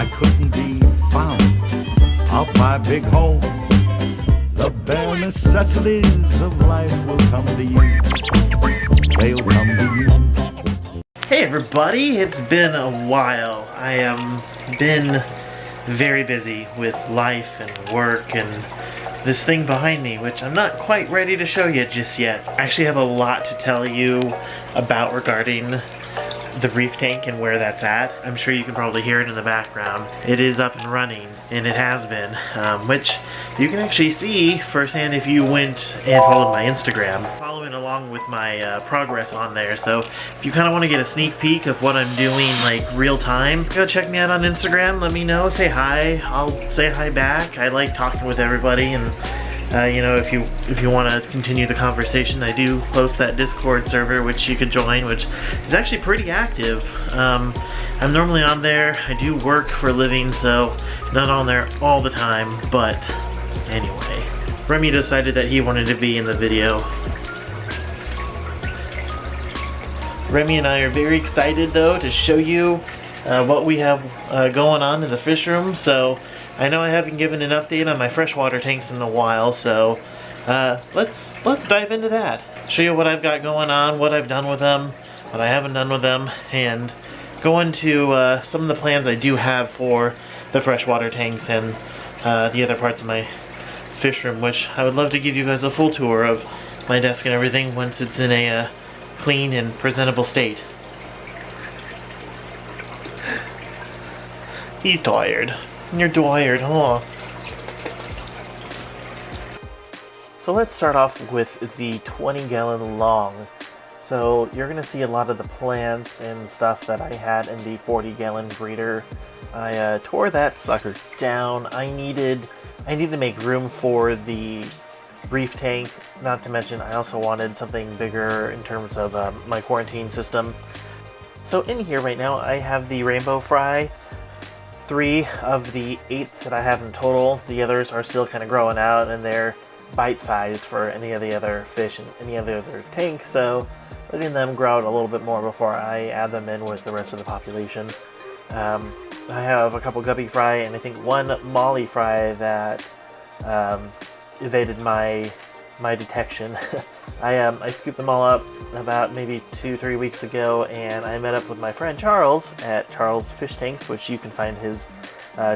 I couldn't be found out my big home. The bare necessities of life will come to you. They'll come to you. Hey everybody, it's been a while. I am been very busy with life and work and this thing behind me, which I'm not quite ready to show you just yet. I actually have a lot to tell you about regarding the reef tank and where that's at. I'm sure you can probably hear it in the background. It is up and running, and it has been, which you can actually see firsthand if you went and followed my Instagram. Following along with my progress on there, so if you kind of want to get a sneak peek of what I'm doing like real time, go check me out on Instagram, let me know, say hi, I'll say hi back. I like talking with everybody, and you know, if you want to continue the conversation, I do post that Discord server, which you could join, which is actually pretty active. I'm normally on there. I do work for a living, so not on there all the time, but anyway. Remy decided that he wanted to be in the video. Remy and I are very excited, though, to show you what we have going on in the fish room. So I know I haven't given an update on my freshwater tanks in a while, so let's dive into that. Show you what I've got going on, what I've done with them, what I haven't done with them, and go into some of the plans I do have for the freshwater tanks and the other parts of my fish room, which I would love to give you guys a full tour of my desk and everything once it's in a clean and presentable state. He's tired. You're tired, huh? So let's start off with the 20-gallon long. So you're gonna see a lot of the plants and stuff that I had in the 40-gallon breeder. I tore that sucker down. I needed to make room for the reef tank. Not to mention, I also wanted something bigger in terms of my quarantine system. So in here right now, I have the rainbow fry. 3 of the 8 that I have in total. The others are still kind of growing out, and they're bite-sized for any of the other fish and any of the other tank, so letting them grow out a little bit more before I add them in with the rest of the population. I have a couple guppy fry and I think 1 molly fry that evaded my detection. I scooped them all up about maybe 2-3 weeks ago, and I met up with my friend Charles at Charles Fish Tanks, which you can find his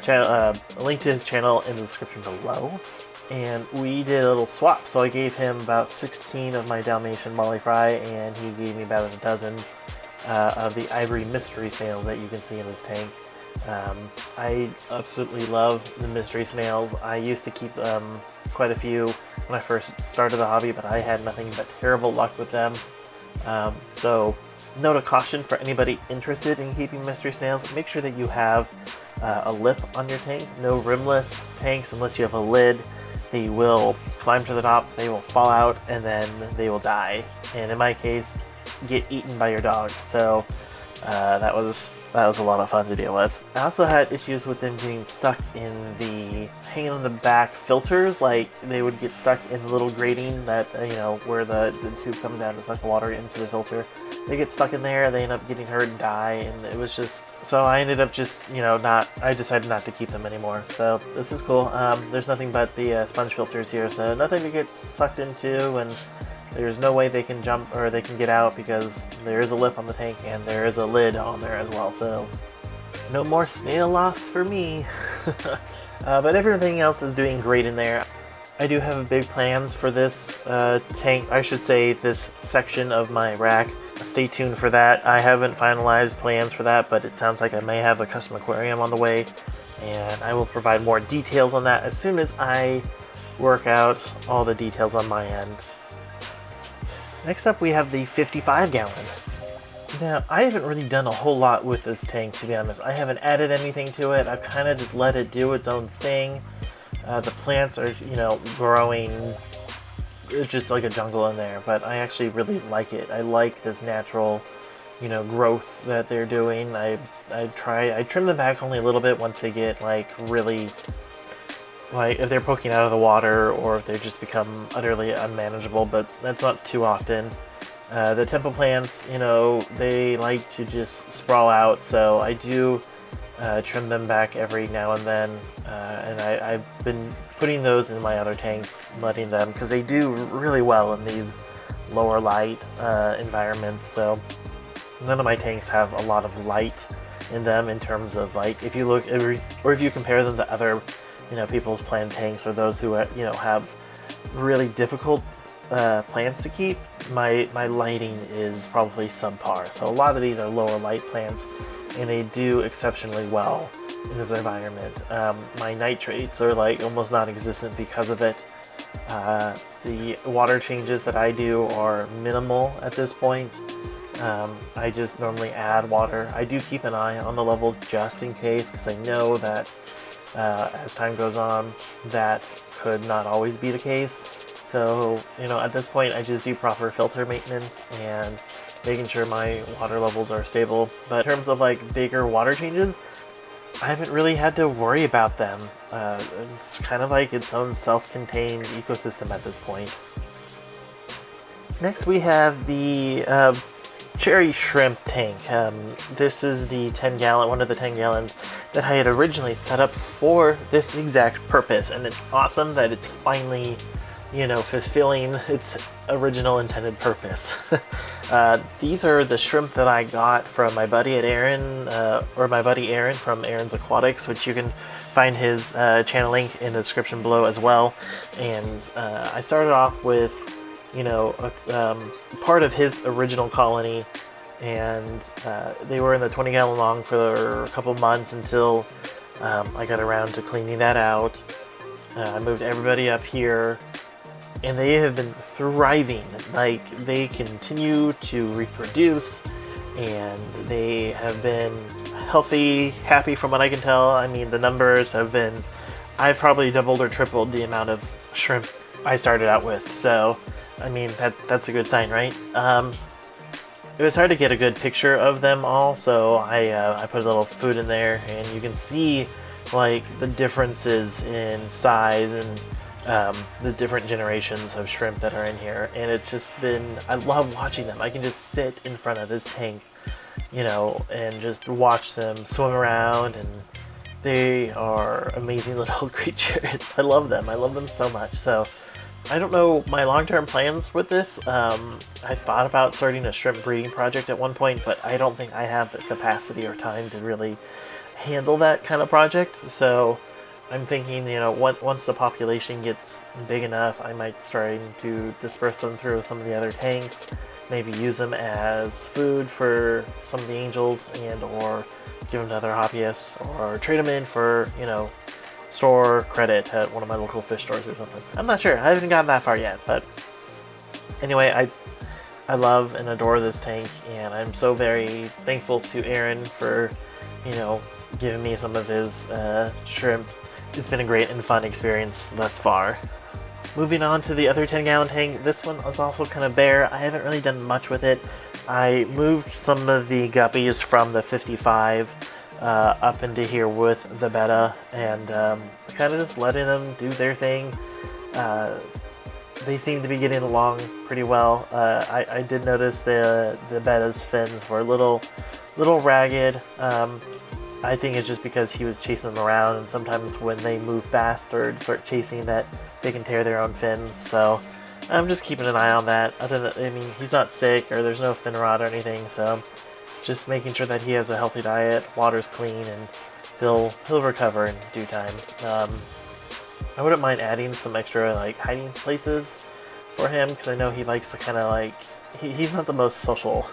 channel, link to his channel in the description below. And we did a little swap. So I gave him about 16 of my Dalmatian molly fry, and he gave me about a dozen of the ivory mystery snails that you can see in this tank. I absolutely love the mystery snails. I used to keep quite a few when I first started the hobby, but I had nothing but terrible luck with them. So, note of caution for anybody interested in keeping mystery snails: make sure that you have a lip on your tank. No rimless tanks unless you have a lid. They will climb to the top, they will fall out, and then they will die. And in my case, get eaten by your dog. So that was a lot of fun to deal with. I also had issues with them getting stuck in the hanging on the back filters. Like, they would get stuck in the little grating that, you know, where the tube comes down to suck the water into the filter. They get stuck in there, they end up getting hurt and die, and it was just, so I ended up just, you know, I decided not to keep them anymore. So this is cool. There's nothing but the sponge filters here, so nothing to get sucked into, and there's no way they can jump or they can get out because there is a lip on the tank and there is a lid on there as well, so no more snail loss for me. But everything else is doing great in there. I do have big plans for this tank, I should say this section of my rack. Stay tuned for that. I haven't finalized plans for that, but it sounds like I may have a custom aquarium on the way, and I will provide more details on that as soon as I work out all the details on my end. Next up, we have the 55-gallon. Now, I haven't really done a whole lot with this tank, to be honest. I haven't added anything to it. I've kind of just let it do its own thing. The plants are, you know, growing. It's just like a jungle in there, but I actually really like it. I like this natural, you know, growth that they're doing. I trim them back only a little bit once they get, like, really, like, if they're poking out of the water or if they just become utterly unmanageable, but that's not too often. The temple plants, you know, they like to just sprawl out, so I do trim them back every now and then, and I've been putting those in my other tanks, letting them, because they do really well in these lower light environments. So none of my tanks have a lot of light in them in terms of, like, if you look or if you compare them to other, people's plant tanks or those who have really difficult plants to keep, my lighting is probably subpar. So a lot of these are lower light plants, and they do exceptionally well in this environment. My nitrates are like almost non-existent because of it. The water changes that I do are minimal at this point. I just normally add water. I do keep an eye on the levels just in case, because I know that as time goes on, that could not always be the case. So, at this point, I just do proper filter maintenance and making sure my water levels are stable. But in terms of like bigger water changes, I haven't really had to worry about them. It's kind of like its own self-contained ecosystem at this point. Next, we have the cherry shrimp tank. This is the 10-gallon, one of the 10 gallons that I had originally set up for this exact purpose, and it's awesome that it's finally, fulfilling its original intended purpose. These are the shrimp that I got from my buddy Aaron from Aaron's Aquatics, which you can find his channel link in the description below as well. And I started off with part of his original colony, and they were in the 20-gallon long for a couple months until I got around to cleaning that out. I moved everybody up here, and they have been thriving. Like, they continue to reproduce, and they have been healthy, happy from what I can tell. I mean, the numbers have been, I've probably doubled or tripled the amount of shrimp I started out with, so I mean, that's a good sign, right? It was hard to get a good picture of them all, so I put a little food in there, and you can see like the differences in size and the different generations of shrimp that are in here. And it's just been, I love watching them. I can just sit in front of this tank, and just watch them swim around, and they are amazing little creatures. I love them so much. So I don't know my long-term plans with this. I thought about starting a shrimp breeding project at one point, but I don't think I have the capacity or time to really handle that kind of project. So I'm thinking, once the population gets big enough, I might start to disperse them through some of the other tanks, maybe use them as food for some of the angels, and or give them to other hobbyists, or trade them in for, store credit at one of my local fish stores or something. I'm not sure. I haven't gotten that far yet, but anyway, I love and adore this tank, and I'm so very thankful to Aaron for, giving me some of his shrimp. It's been a great and fun experience thus far. Moving on to the other 10-gallon tank, this one is also kind of bare. I haven't really done much with it. I moved some of the guppies from the 55 up into here with the betta, and kind of just letting them do their thing. They seem to be getting along pretty well. I did notice the betta's fins were a little ragged. I think it's just because he was chasing them around, and sometimes when they move fast or start chasing, that they can tear their own fins. So I'm just keeping an eye on that. Other than, I mean, he's not sick or there's no fin rot or anything, so just making sure that he has a healthy diet, water's clean, and he'll recover in due time. I wouldn't mind adding some extra like hiding places for him, because I know he likes to kind of like, he's not the most social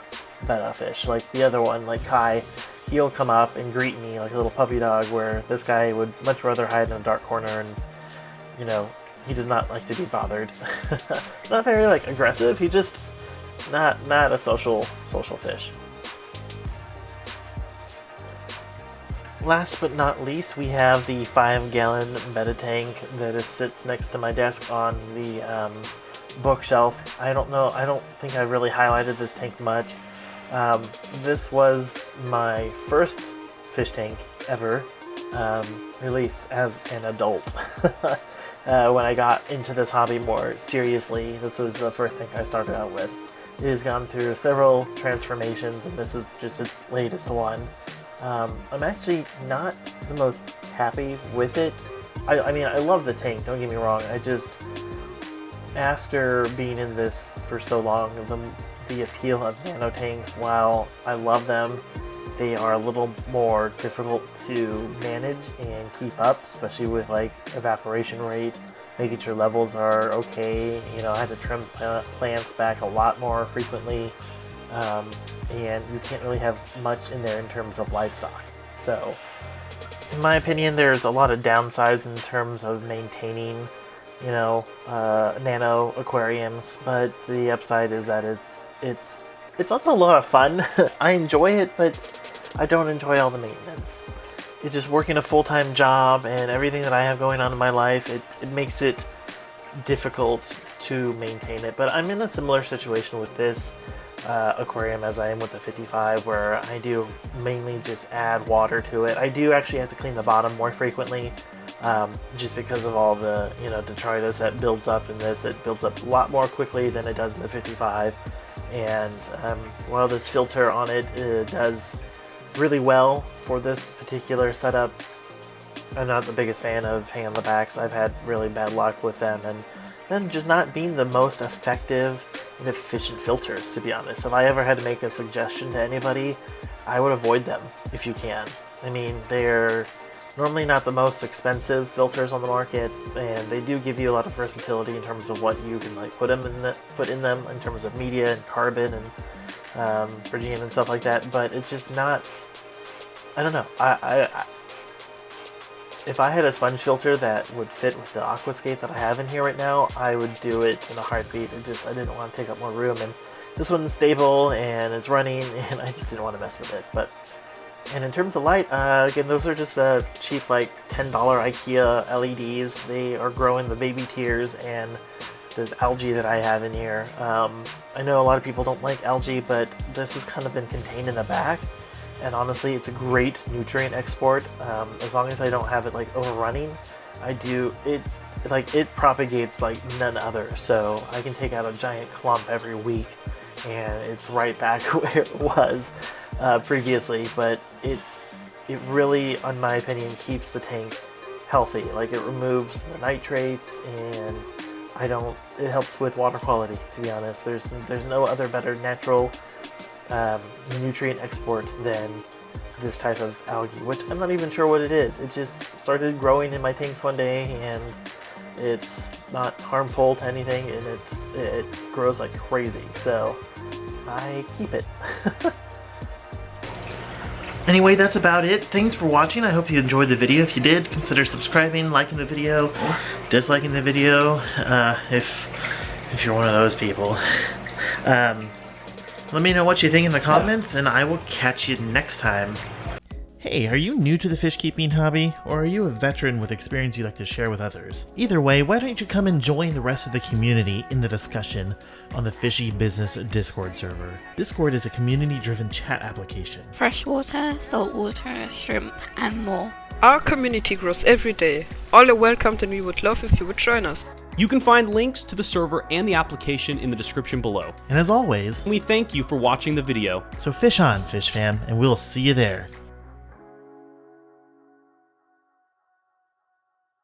betta fish. Like the other one, like Kai, he'll come up and greet me like a little puppy dog, where this guy would much rather hide in a dark corner, and he does not like to be bothered. Not very like aggressive. He just not a social fish. Last but not least, we have the 5-gallon betta tank that sits next to my desk on the bookshelf. I don't think I really highlighted this tank much. This was my first fish tank ever released as an adult. When I got into this hobby more seriously, this was the first tank I started out with. It has gone through several transformations, and this is just its latest one. I'm actually not the most happy with it. I mean, I love the tank, don't get me wrong. I just, after being in this for so long, the appeal of nano tanks, while I love them, they are a little more difficult to manage and keep up, especially with like evaporation rate, making sure levels are okay. You know, I have to trim plants back a lot more frequently, and you can't really have much in there in terms of livestock. So, in my opinion, there's a lot of downsides in terms of maintaining, you know, nano aquariums, but the upside is that it's also a lot of fun. I enjoy it, but I don't enjoy all the maintenance. It's just working a full-time job and everything that I have going on in my life, it makes it difficult to maintain it. But I'm in a similar situation with this aquarium as I am with the 55, where I do mainly just add water to it. I do actually have to clean the bottom more frequently, just because of all the, you know, detritus that builds up in this. It builds up a lot more quickly than it does in the 55, and while this filter on it does really well for this particular setup, I'm not the biggest fan of hang on the backs. I've had really bad luck with them, and them just not being the most effective and efficient filters, to be honest. If I ever had to make a suggestion to anybody, I would avoid them if you can. I mean, they're normally not the most expensive filters on the market, and they do give you a lot of versatility in terms of what you can like put in them in terms of media and carbon and Virginia and stuff like that. But it's just not, I don't know. If I had a sponge filter that would fit with the aquascape that I have in here right now, I would do it in a heartbeat. I didn't want to take up more room, and this one's stable and it's running, and I just didn't want to mess with it. And in terms of light, again, those are just the cheap, like $10 IKEA LEDs. They are growing the baby tears and this algae that I have in here. I know a lot of people don't like algae, but this has kind of been contained in the back. And honestly, it's a great nutrient export. As long as I don't have it like overrunning, it propagates like none other. So I can take out a giant clump every week and it's right back where it was previously. But it really, in my opinion, keeps the tank healthy. Like, it removes the nitrates, and it helps with water quality, to be honest. There's no other better natural nutrient export than this type of algae, which I'm not even sure what it is. It just started growing in my tanks one day, and it's not harmful to anything, and it grows like crazy, so I keep it. Anyway, that's about it. Thanks for watching. I hope you enjoyed the video. If you did, consider subscribing, liking the video, disliking the video, if you're one of those people. Let me know what you think in the comments, and I will catch you next time. Hey, are you new to the fish keeping hobby, or are you a veteran with experience you'd like to share with others? Either way, why don't you come and join the rest of the community in the discussion on the Fishy Business Discord server. Discord is a community-driven chat application. Freshwater, saltwater, shrimp, and more. Our community grows every day. All are welcomed, and we would love if you would join us. You can find links to the server and the application in the description below. And as always, we thank you for watching the video. So fish on, fish fam, and we'll see you there.